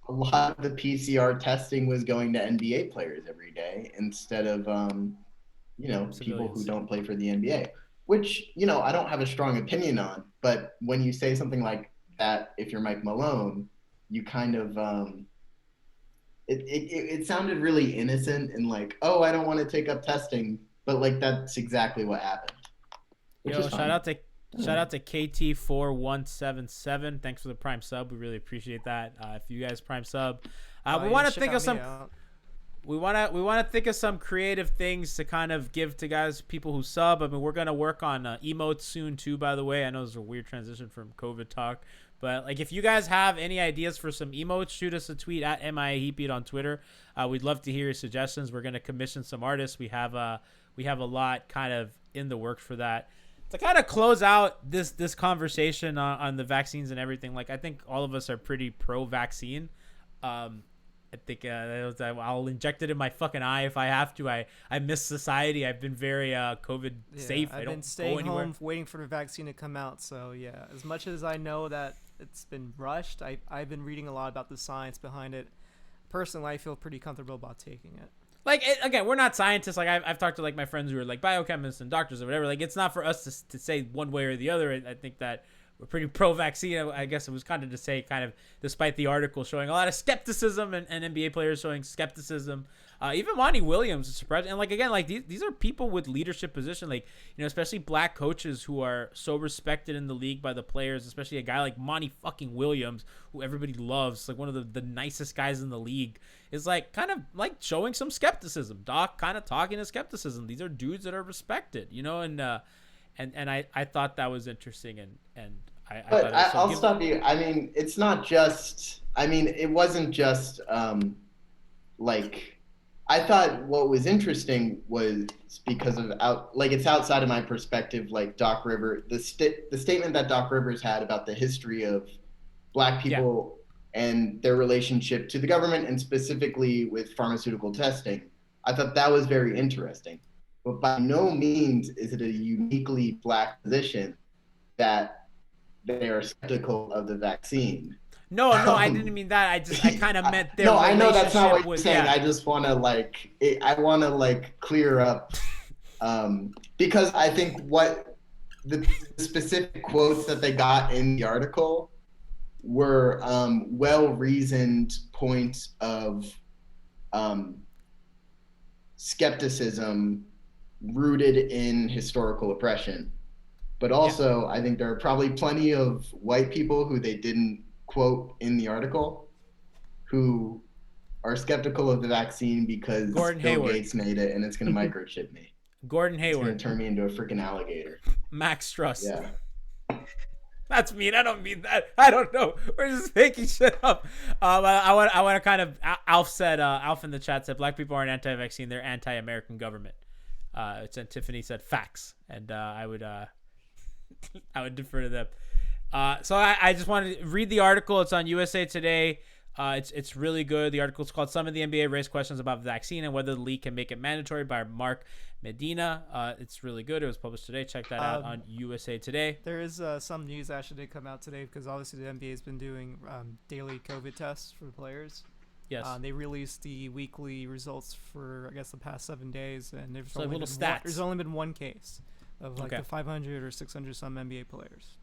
A lot of the PCR testing was going to NBA players every day instead of people who don't play for the NBA, which, I don't have a strong opinion on. But when you say something like that, if you're Mike Malone, you kind of it sounded really innocent and like, oh, I don't want to take up testing, but like that's exactly what happened. Shout out to KT4177. Thanks for the Prime sub. We really appreciate that. If you guys Prime sub, we want to think of some. We want to think of some creative things to kind of give to people who sub. I mean, we're gonna work on emotes soon too. By the way, I know there's a weird transition from COVID talk, But like, if you guys have any ideas for some emotes, shoot us a tweet at MIAHeatbeat on Twitter. We'd love to hear your suggestions. We're gonna commission some artists. We have a lot kind of in the works for that. To kind of close out this conversation on the vaccines and everything, like I think all of us are pretty pro-vaccine. I think I'll inject it in my fucking eye if I have to. I miss society. I've been very COVID safe. I've been staying home waiting for the vaccine to come out. So yeah, as much as I know that it's been rushed, I've been reading a lot about the science behind it. Personally, I feel pretty comfortable about taking it. Like, again, we're not scientists. Like, I've talked to, like, my friends who are, like, biochemists and doctors or whatever. Like, it's not for us to say one way or the other. I think that we're pretty pro-vaccine. I guess it was kind of to say, kind of, despite the article showing a lot of skepticism and NBA players showing skepticism. Even Monty Williams is surprised. And, like, again, like, these are people with leadership position. Like, you know, especially black coaches who are so respected in the league by the players, especially a guy like Monty fucking Williams, who everybody loves, like one of the nicest guys in the league, is like kind of like showing some skepticism. Doc kind of talking to skepticism. These are dudes that are respected, you know, and I thought that was interesting, and I'll stop you. I mean, it's not just. I mean, it wasn't just like. I thought what was interesting was because of it's outside of my perspective. Like Doc Rivers, the statement that Doc Rivers had about the history of black people and their relationship to the government, and specifically with pharmaceutical testing. I thought that was very interesting. But by no means is it a uniquely black position that they are skeptical of the vaccine. No, I didn't mean that. I kind of meant their. No, I know that's not what you're saying. I just want to clear up, because I think what the specific quotes that they got in the article were well-reasoned points of skepticism rooted in historical oppression. But also, I think there are probably plenty of white people who they didn't quote in the article who are skeptical of the vaccine because Bill Gates made it and it's going to microchip me. Gordon Hayward. It's going to turn me into a freaking alligator. Max Struss. Yeah. That's mean. I don't mean that. I don't know. We're just making shit up. I want to kind of. Alf in the chat said black people aren't anti-vaccine. They're anti-American government. And Tiffany said facts, and I would defer to them. So I just wanted to read the article. It's on USA Today. It's really good. The article is called "Some of the NBA Raised Questions About the Vaccine and Whether the League Can Make It Mandatory" by Mark Medina. It's really good. It was published today. Check that out on USA Today. There is some news actually did come out today because obviously the NBA has been doing daily COVID tests for the players. Yes. They released the weekly results for, I guess, the past 7 days, and there's there's only been one case of the 500 or 600 some NBA players.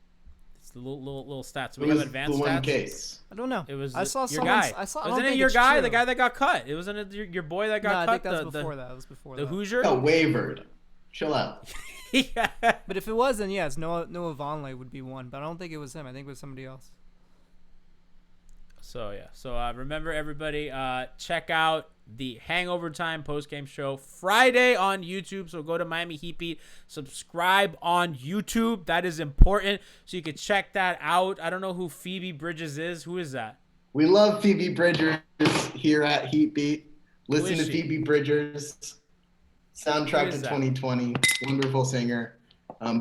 It's the little stats. We have advanced the one stats. Case. I don't know. It was I saw your guy. Wasn't it your guy? The guy that got cut. It wasn't your boy that got cut. I think that was before that. It was before the that. Hoosier. No, wavered. Chill out. Yeah. But if it was, then yes, Noah Vonleh would be one. But I don't think it was him. I think it was somebody else. So yeah. So remember, everybody, check out the Hangover Time post-game show Friday on YouTube. So go to Miami Heat Beat, subscribe on YouTube. That is important, so you can check that out. I don't know who Phoebe Bridges is. Who is that? We love Phoebe Bridgers here at Heat Beat. Listen to she? Phoebe Bridgers. Soundtrack to 2020. Wonderful singer.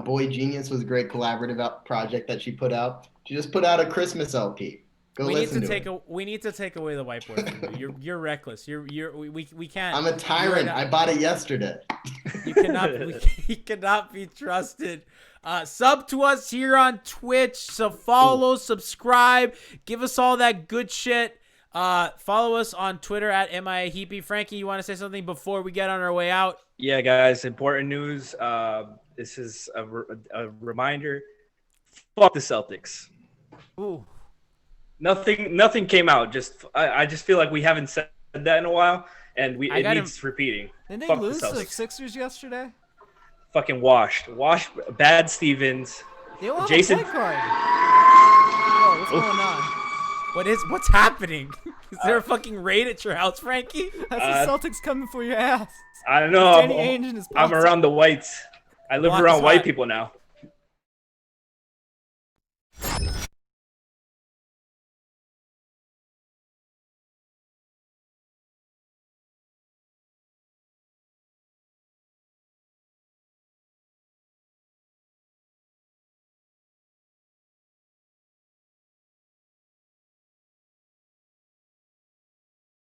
Boy Genius was a great collaborative project that she put out. She just put out a Christmas LP. We need to take away the whiteboard from you. You're reckless. We can't. I'm a tyrant. I bought it yesterday. You cannot be trusted. Sub to us here on Twitch. So follow, subscribe, give us all that good shit. Follow us on Twitter at MIAHeatbeat. Frankie, you want to say something before we get on our way out? Yeah, guys. Important news. This is a reminder. Fuck the Celtics. Ooh. Nothing came out. I just feel like we haven't said that in a while, and it needs repeating. Didn't they lose to the Sixers yesterday? Fucking washed. Bad Stevens. They don't have Jason. a point guard. Whoa, what's going on? What's happening? Is there a fucking raid at your house, Frankie? That's the Celtics coming for your ass. I don't know. Danny Ainge and his I'm around the whites. I live around white people now.